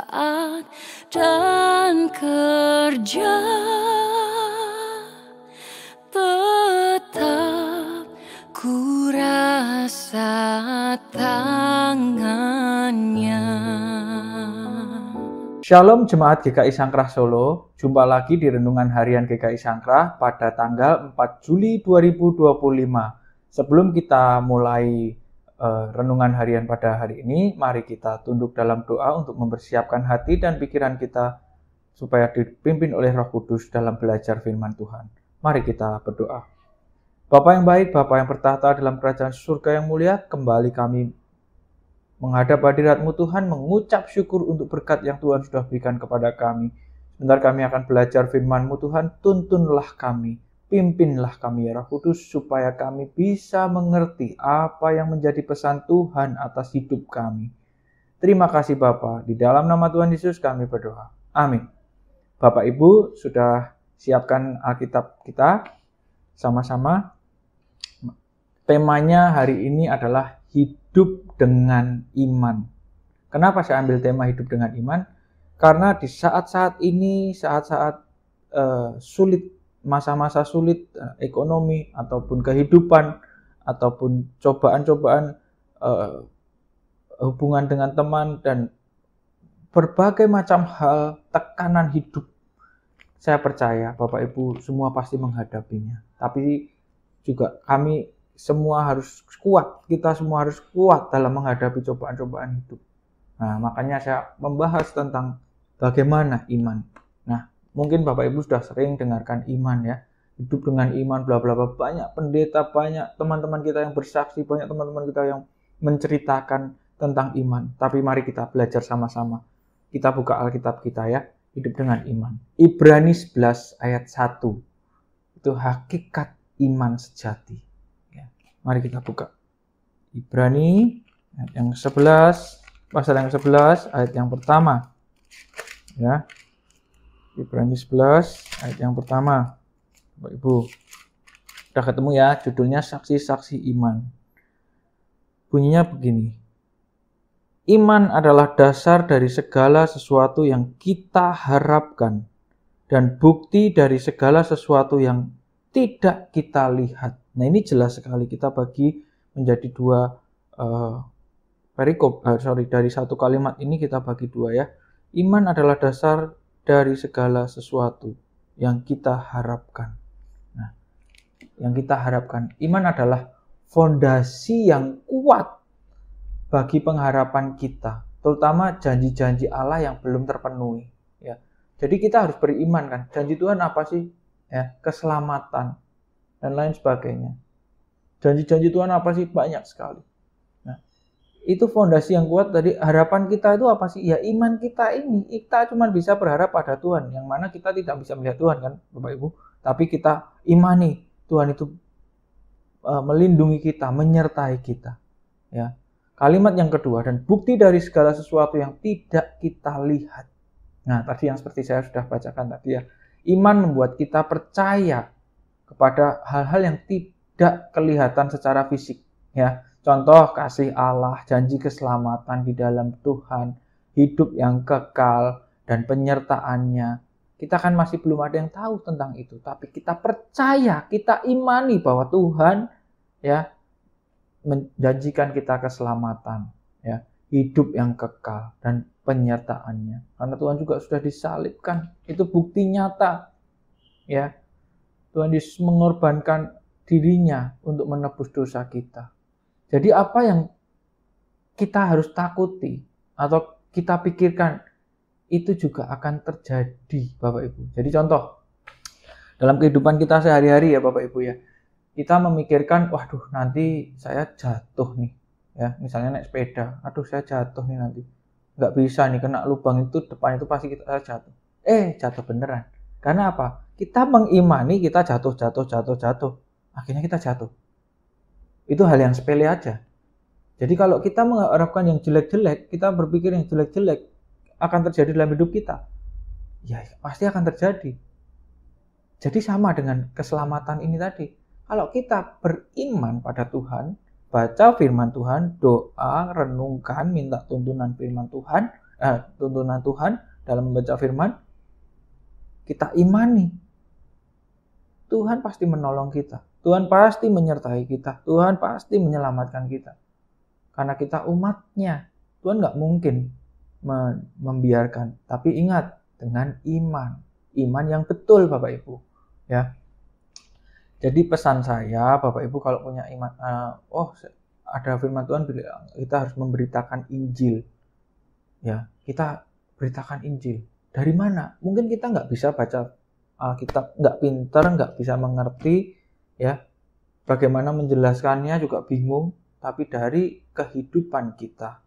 taat dan kerja, tetap ku rasa tangannya. Shalom Jemaat GKI Sangkrah Solo, jumpa lagi di Renungan Harian GKI Sangkrah pada tanggal 4 Juli 2025. Sebelum kita mulai Renungan Harian pada hari ini, mari kita tunduk dalam doa untuk mempersiapkan hati dan pikiran kita supaya dipimpin oleh Roh Kudus dalam belajar firman Tuhan. Mari kita berdoa. Bapa yang baik, Bapa yang bertahta dalam kerajaan surga yang mulia, kembali kami menghadap hadirat-Mu Tuhan, mengucap syukur untuk berkat yang Tuhan sudah berikan kepada kami. Sebentar kami akan belajar firman-Mu Tuhan, tuntunlah kami, pimpinlah kami ya Roh Kudus, supaya kami bisa mengerti apa yang menjadi pesan Tuhan atas hidup kami. Terima kasih Bapa, di dalam nama Tuhan Yesus kami berdoa. Amin. Bapak Ibu sudah siapkan Alkitab kita sama-sama. Temanya hari ini adalah hidup dengan iman. Kenapa saya ambil tema hidup dengan iman? Karena di saat-saat ini, saat-saat sulit, masa-masa sulit, ekonomi ataupun kehidupan, ataupun cobaan-cobaan hubungan dengan teman, dan berbagai macam hal, tekanan hidup. Saya percaya Bapak Ibu semua pasti menghadapinya. Tapi juga kami semua harus kuat, kita semua harus kuat dalam menghadapi cobaan-cobaan hidup. Nah, makanya saya membahas tentang bagaimana iman. Nah, mungkin Bapak Ibu sudah sering dengarkan iman ya. Hidup dengan iman, bla bla bla. Banyak pendeta, banyak teman-teman kita yang bersaksi, banyak teman-teman kita yang menceritakan tentang iman. Tapi mari kita belajar sama-sama. Kita buka Alkitab kita ya. Hidup dengan iman. Ibrani 11 ayat 1. Itu hakikat iman sejati. Mari kita buka. Ibrani ayat yang 11, pasal yang 11, ayat yang pertama. Ya. Ibrani 11, ayat yang pertama. Bapak Ibu, sudah ketemu ya, judulnya Saksi-saksi Iman. Bunyinya begini. Iman adalah dasar dari segala sesuatu yang kita harapkan dan bukti dari segala sesuatu yang tidak kita lihat. Nah, ini jelas sekali, kita bagi menjadi dua dari satu kalimat ini kita bagi dua ya. Iman adalah dasar dari segala sesuatu yang kita harapkan. Nah, yang kita harapkan, iman adalah fondasi yang kuat bagi pengharapan kita, terutama janji-janji Allah yang belum terpenuhi ya. Jadi kita harus beriman kan. Janji Tuhan apa sih? Ya, keselamatan dan lain sebagainya. Janji-janji Tuhan apa sih? Banyak sekali. Nah, itu fondasi yang kuat. Tadi harapan kita itu apa sih? Ya iman kita ini. Kita cuma bisa berharap pada Tuhan, yang mana kita tidak bisa melihat Tuhan kan Bapak Ibu. Tapi kita imani Tuhan itu melindungi kita, menyertai kita. Ya. Kalimat yang kedua, dan bukti dari segala sesuatu yang tidak kita lihat. Nah, tadi yang seperti saya sudah bacakan tadi ya. Iman membuat kita percaya kepada hal-hal yang tidak kelihatan secara fisik ya. Contoh kasih Allah, janji keselamatan di dalam Tuhan, hidup yang kekal dan penyertaannya. Kita kan masih belum ada yang tahu tentang itu, tapi kita percaya, kita imani bahwa Tuhan ya menjanjikan kita keselamatan ya, hidup yang kekal dan penyertaannya. Karena Tuhan juga sudah disalibkan, itu bukti nyata ya. Tuhan Yesus mengorbankan dirinya untuk menebus dosa kita. Jadi apa yang kita harus takuti atau kita pikirkan itu juga akan terjadi Bapak Ibu. Jadi contoh, dalam kehidupan kita sehari-hari ya Bapak Ibu ya, kita memikirkan, waduh nanti saya jatuh nih. Ya, misalnya naik sepeda, aduh saya jatuh nih nanti. Nggak bisa nih, kena lubang itu, depan itu pasti kita jatuh. Jatuh beneran. Karena apa? Kita mengimani kita jatuh. Akhirnya kita jatuh. Itu hal yang sepele aja. Jadi kalau kita mengharapkan yang jelek-jelek, kita berpikir yang jelek-jelek akan terjadi dalam hidup kita, ya pasti akan terjadi. Jadi sama dengan keselamatan ini tadi. Kalau kita beriman pada Tuhan, baca firman Tuhan, doa, renungkan, minta tuntunan firman Tuhan, tuntunan Tuhan dalam membaca firman, kita imani, Tuhan pasti menolong kita. Tuhan pasti menyertai kita. Tuhan pasti menyelamatkan kita. Karena kita umatnya. Tuhan nggak mungkin membiarkan. Tapi ingat, dengan iman. Iman yang betul, Bapak Ibu. Ya. Jadi pesan saya, Bapak Ibu, kalau punya iman, ada firman Tuhan bilang kita harus memberitakan Injil. Ya, kita beritakan Injil. Dari mana? Mungkin kita nggak bisa baca Alkitab, nggak pinter, nggak bisa mengerti, ya. Bagaimana menjelaskannya juga bingung. Tapi dari kehidupan kita,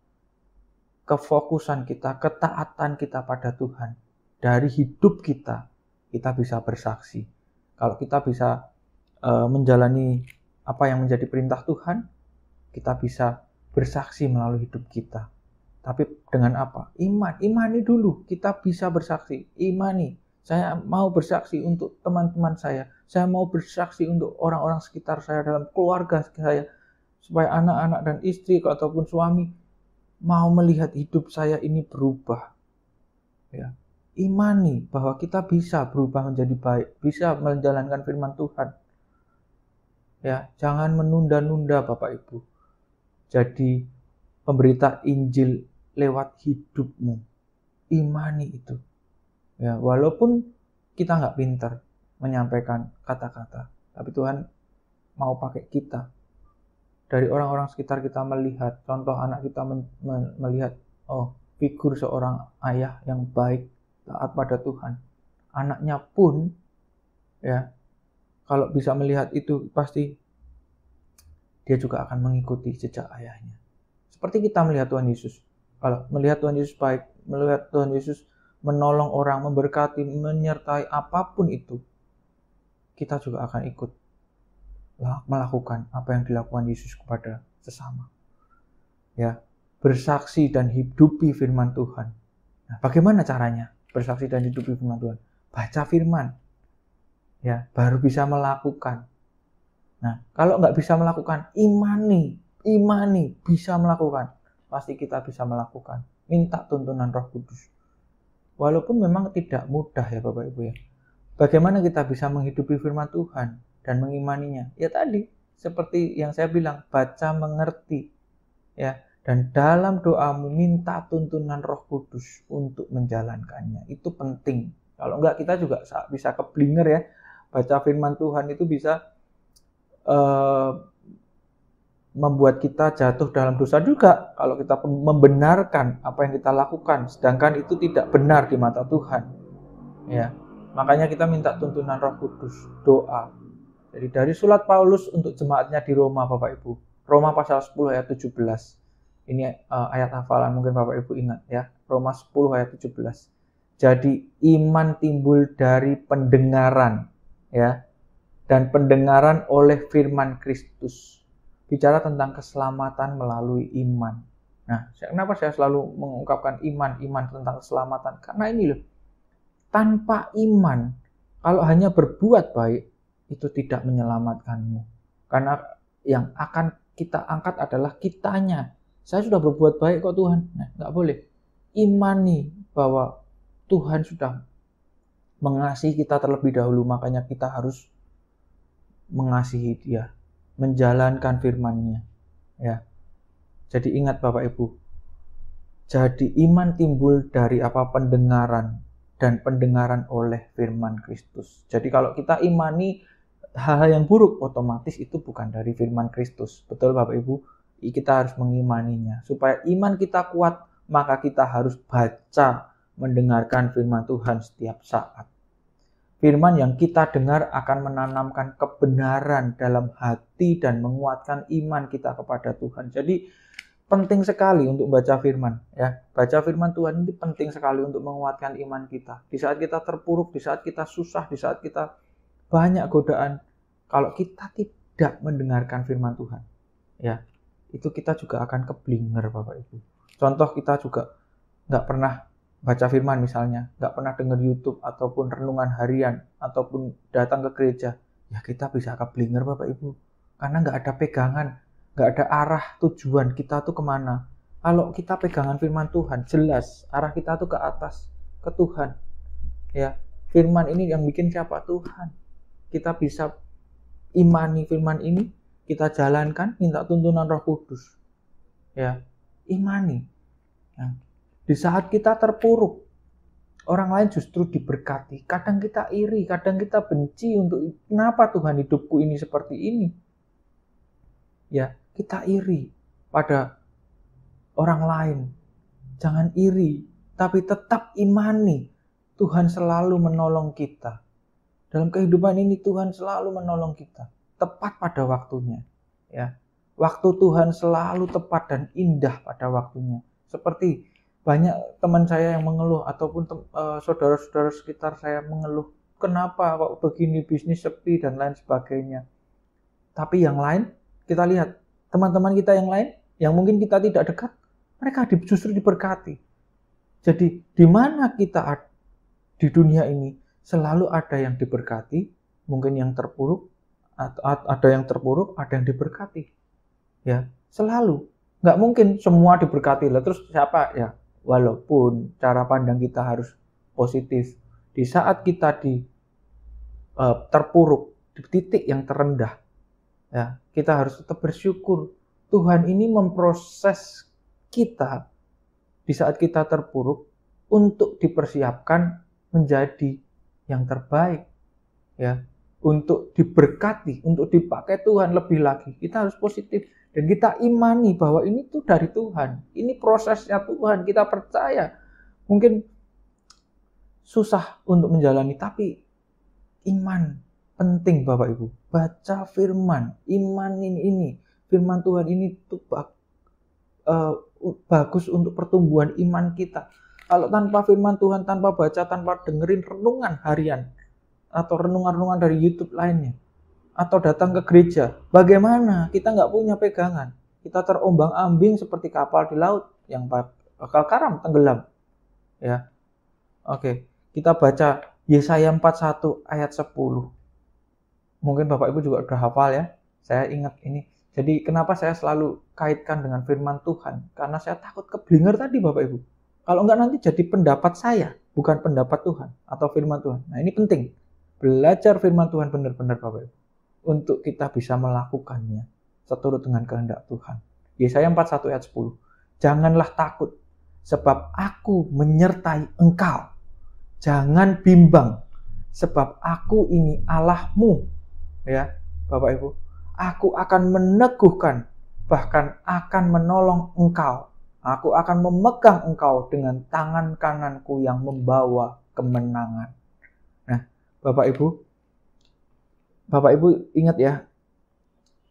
kefokusan kita, ketaatan kita pada Tuhan, dari hidup kita bisa bersaksi. Kalau kita bisa menjalani apa yang menjadi perintah Tuhan, kita bisa bersaksi melalui hidup kita. Tapi dengan apa? Iman. Imani dulu. Kita bisa bersaksi. Imani. Saya mau bersaksi untuk teman-teman saya. Saya mau bersaksi untuk orang-orang sekitar saya, dalam keluarga saya. Supaya anak-anak dan istri ataupun suami mau melihat hidup saya ini berubah. Ya. Imani bahwa kita bisa berubah menjadi baik. Bisa menjalankan firman Tuhan. Ya, jangan menunda-nunda Bapak Ibu. Jadi pemberita Injil lewat hidupmu. Imani itu. Ya, walaupun kita nggak pintar menyampaikan kata-kata, tapi Tuhan mau pakai kita. Dari orang-orang sekitar kita melihat, contoh anak kita melihat, figur seorang ayah yang baik, taat pada Tuhan. Anaknya pun, ya, kalau bisa melihat itu, pasti dia juga akan mengikuti jejak ayahnya. Seperti kita melihat Tuhan Yesus. Kalau melihat Tuhan Yesus baik, melihat Tuhan Yesus menolong orang, memberkati, menyertai apapun itu, kita juga akan ikut melakukan apa yang dilakukan Yesus kepada sesama. Ya, bersaksi dan hidupi firman Tuhan. Nah, bagaimana caranya bersaksi dan hidupi firman Tuhan? Baca firman. Ya, baru bisa melakukan. Nah, kalau nggak bisa melakukan, imani bisa melakukan. Pasti kita bisa melakukan. Minta tuntunan Roh Kudus. Walaupun memang tidak mudah ya Bapak Ibu ya. Bagaimana kita bisa menghidupi firman Tuhan dan mengimaninya? Ya tadi, seperti yang saya bilang, baca, mengerti. Ya, dan dalam doamu minta tuntunan Roh Kudus untuk menjalankannya. Itu penting. Kalau enggak, kita juga bisa keblinger ya. Baca firman Tuhan itu bisa membuat kita jatuh dalam dosa juga kalau kita membenarkan apa yang kita lakukan, sedangkan itu tidak benar di mata Tuhan. Ya, makanya kita minta tuntunan Roh Kudus, doa. Jadi dari surat Paulus untuk jemaatnya di Roma, Bapak Ibu. Roma pasal 10 ayat 17. Ini ayat hafalan, mungkin Bapak Ibu ingat ya. Roma 10 ayat 17. Jadi iman timbul dari pendengaran, ya. Dan pendengaran oleh firman Kristus. Bicara tentang keselamatan melalui iman. Nah, kenapa saya selalu mengungkapkan iman tentang keselamatan? Karena ini loh, tanpa iman, kalau hanya berbuat baik, itu tidak menyelamatkanmu. Karena yang akan kita angkat adalah kitanya. Saya sudah berbuat baik kok Tuhan. Nah, nggak boleh. Imani bahwa Tuhan sudah mengasihi kita terlebih dahulu, makanya kita harus mengasihi Dia, menjalankan firman-Nya, ya. Jadi ingat Bapak Ibu. Jadi iman timbul dari apa? Pendengaran, dan pendengaran oleh firman Kristus. Jadi kalau kita imani hal-hal yang buruk, otomatis itu bukan dari firman Kristus. Betul Bapak Ibu? Kita harus mengimaninya. Supaya iman kita kuat, maka kita harus baca, mendengarkan firman Tuhan setiap saat. Firman yang kita dengar akan menanamkan kebenaran dalam hati dan menguatkan iman kita kepada Tuhan. Jadi penting sekali untuk baca firman, ya. Baca firman Tuhan ini penting sekali untuk menguatkan iman kita. Di saat kita terpuruk, di saat kita susah, di saat kita banyak godaan, kalau kita tidak mendengarkan firman Tuhan, ya, itu kita juga akan keblinger Bapak Ibu. Contoh, kita juga nggak pernah baca firman misalnya, nggak pernah dengar YouTube ataupun renungan harian ataupun datang ke gereja, ya kita bisa keblinger Bapak Ibu, karena nggak ada pegangan, nggak ada arah tujuan kita tuh kemana. Kalau kita pegangan firman Tuhan, jelas arah kita tuh ke atas, ke Tuhan. Ya, firman ini yang bikin siapa? Tuhan. Kita bisa imani firman ini, kita jalankan, minta tuntunan Roh Kudus. Ya, imani. Ya. Di saat kita terpuruk, orang lain justru diberkati. Kadang kita iri, kadang kita benci untuk kenapa Tuhan hidupku ini seperti ini. Ya, kita iri pada orang lain. Jangan iri, tapi tetap imani. Tuhan selalu menolong kita. Dalam kehidupan ini Tuhan selalu menolong kita. Tepat pada waktunya. Ya, waktu Tuhan selalu tepat dan indah pada waktunya. Seperti banyak teman saya yang mengeluh ataupun saudara-saudara sekitar saya mengeluh. Kenapa kok begini, bisnis sepi dan lain sebagainya. Tapi yang lain, kita lihat teman-teman kita yang lain, yang mungkin kita tidak dekat, mereka justru diberkati. Jadi di mana kita di dunia ini selalu ada yang diberkati, mungkin yang terpuruk, ada yang terpuruk, ada yang diberkati. Ya, selalu. Nggak mungkin semua diberkati lah. Terus siapa? Ya, walaupun cara pandang kita harus positif. Di saat kita terpuruk, di titik yang terendah, ya, kita harus tetap bersyukur. Tuhan ini memproses kita di saat kita terpuruk untuk dipersiapkan menjadi yang terbaik, ya, untuk diberkati, untuk dipakai Tuhan lebih lagi. Kita harus positif dan kita imani bahwa ini tuh dari Tuhan. Ini prosesnya Tuhan. Kita percaya. Mungkin susah untuk menjalani, tapi iman penting Bapak Ibu. Baca firman, imanin ini. Firman Tuhan ini tuh bagus untuk pertumbuhan iman kita. Kalau tanpa firman Tuhan, tanpa baca, tanpa dengerin renungan harian atau renungan-renungan dari YouTube lainnya, atau datang ke gereja, bagaimana? Kita nggak punya pegangan. Kita terombang-ambing seperti kapal di laut yang bakal karam, tenggelam. Ya, oke. Kita baca Yesaya 41 ayat 10. Mungkin Bapak Ibu juga udah hafal ya. Saya ingat ini. Jadi kenapa saya selalu kaitkan dengan firman Tuhan? Karena saya takut keblinger tadi Bapak Ibu. Kalau enggak nanti jadi pendapat saya, bukan pendapat Tuhan atau firman Tuhan. Nah ini penting. Belajar firman Tuhan benar-benar Bapak Ibu. Untuk kita bisa melakukannya seturut dengan kehendak Tuhan. Yesaya 41 ayat 10. Janganlah takut, sebab aku menyertai engkau. Jangan bimbang, sebab aku ini Allahmu. Ya, Bapak Ibu. Aku akan meneguhkan, bahkan akan menolong engkau. Aku akan memegang engkau dengan tangan kananku yang membawa kemenangan. Nah, Bapak Ibu ingat ya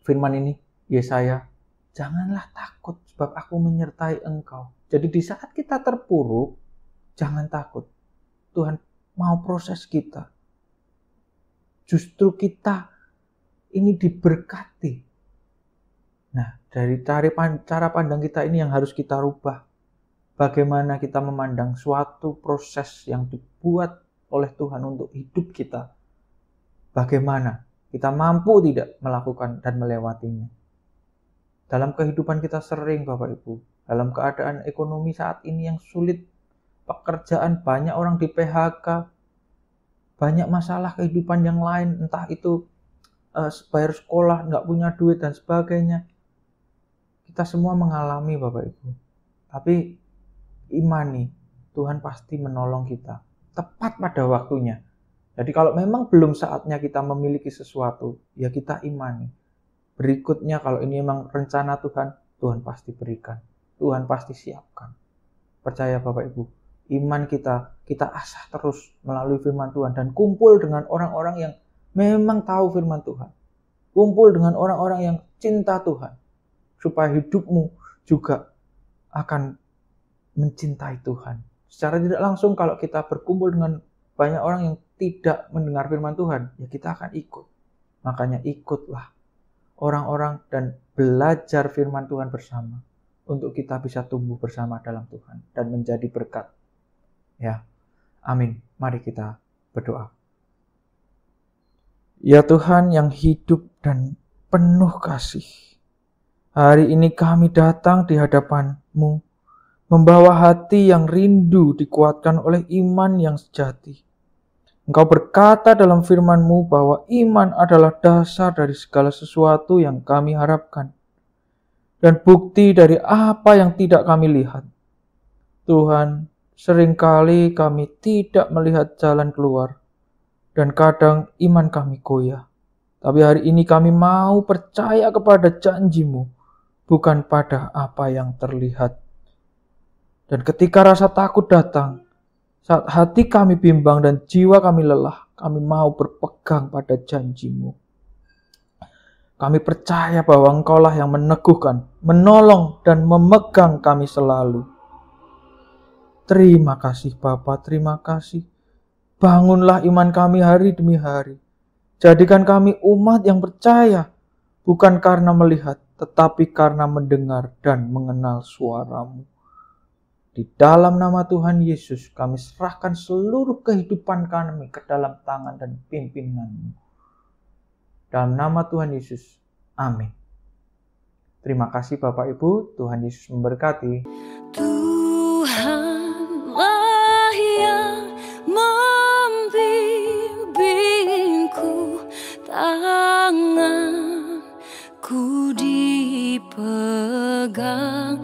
firman ini, Yesaya, janganlah takut sebab aku menyertai engkau. Jadi di saat kita terpuruk, jangan takut. Tuhan mau proses kita. Justru kita ini diberkati. Nah, dari cara pandang kita ini yang harus kita rubah. Bagaimana kita memandang suatu proses yang dibuat oleh Tuhan untuk hidup kita. Bagaimana kita mampu tidak melakukan dan melewatinya. Dalam kehidupan kita sering Bapak Ibu, dalam keadaan ekonomi saat ini yang sulit, pekerjaan banyak orang di PHK, banyak masalah kehidupan yang lain, entah itu bayar sekolah, nggak punya duit dan sebagainya. Kita semua mengalami Bapak Ibu. Tapi imani, Tuhan pasti menolong kita. Tepat pada waktunya. Jadi kalau memang belum saatnya kita memiliki sesuatu, ya kita imani. Berikutnya kalau ini memang rencana Tuhan, Tuhan pasti berikan. Tuhan pasti siapkan. Percaya Bapak Ibu. Iman kita asah terus melalui firman Tuhan. Dan kumpul dengan orang-orang yang memang tahu firman Tuhan. Kumpul dengan orang-orang yang cinta Tuhan. Supaya hidupmu juga akan mencintai Tuhan. Secara tidak langsung kalau kita berkumpul dengan banyak orang yang tidak mendengar firman Tuhan, ya kita akan ikut. Makanya ikutlah orang-orang dan belajar firman Tuhan bersama. Untuk kita bisa tumbuh bersama dalam Tuhan. Dan menjadi berkat. Ya, amin. Mari kita berdoa. Ya Tuhan yang hidup dan penuh kasih. Hari ini kami datang di hadapan-Mu, membawa hati yang rindu dikuatkan oleh iman yang sejati. Engkau berkata dalam firman-Mu bahwa iman adalah dasar dari segala sesuatu yang kami harapkan, dan bukti dari apa yang tidak kami lihat. Tuhan, seringkali kami tidak melihat jalan keluar, dan kadang iman kami goyah. Tapi hari ini kami mau percaya kepada janji-Mu, bukan pada apa yang terlihat. Dan ketika rasa takut datang, saat hati kami bimbang dan jiwa kami lelah, kami mau berpegang pada janji-Mu. Kami percaya bahwa Engkaulah yang meneguhkan, menolong, dan memegang kami selalu. Terima kasih Bapa, terima kasih. Bangunlah iman kami hari demi hari. Jadikan kami umat yang percaya, bukan karena melihat, tetapi karena mendengar dan mengenal suara-Mu. Di dalam nama Tuhan Yesus, kami serahkan seluruh kehidupan kami ke dalam tangan dan pimpinan-Mu. Dalam nama Tuhan Yesus, amin. Terima kasih Bapak Ibu, Tuhan Yesus memberkati. Tuhanlah yang membimbingku, tanganku dipegang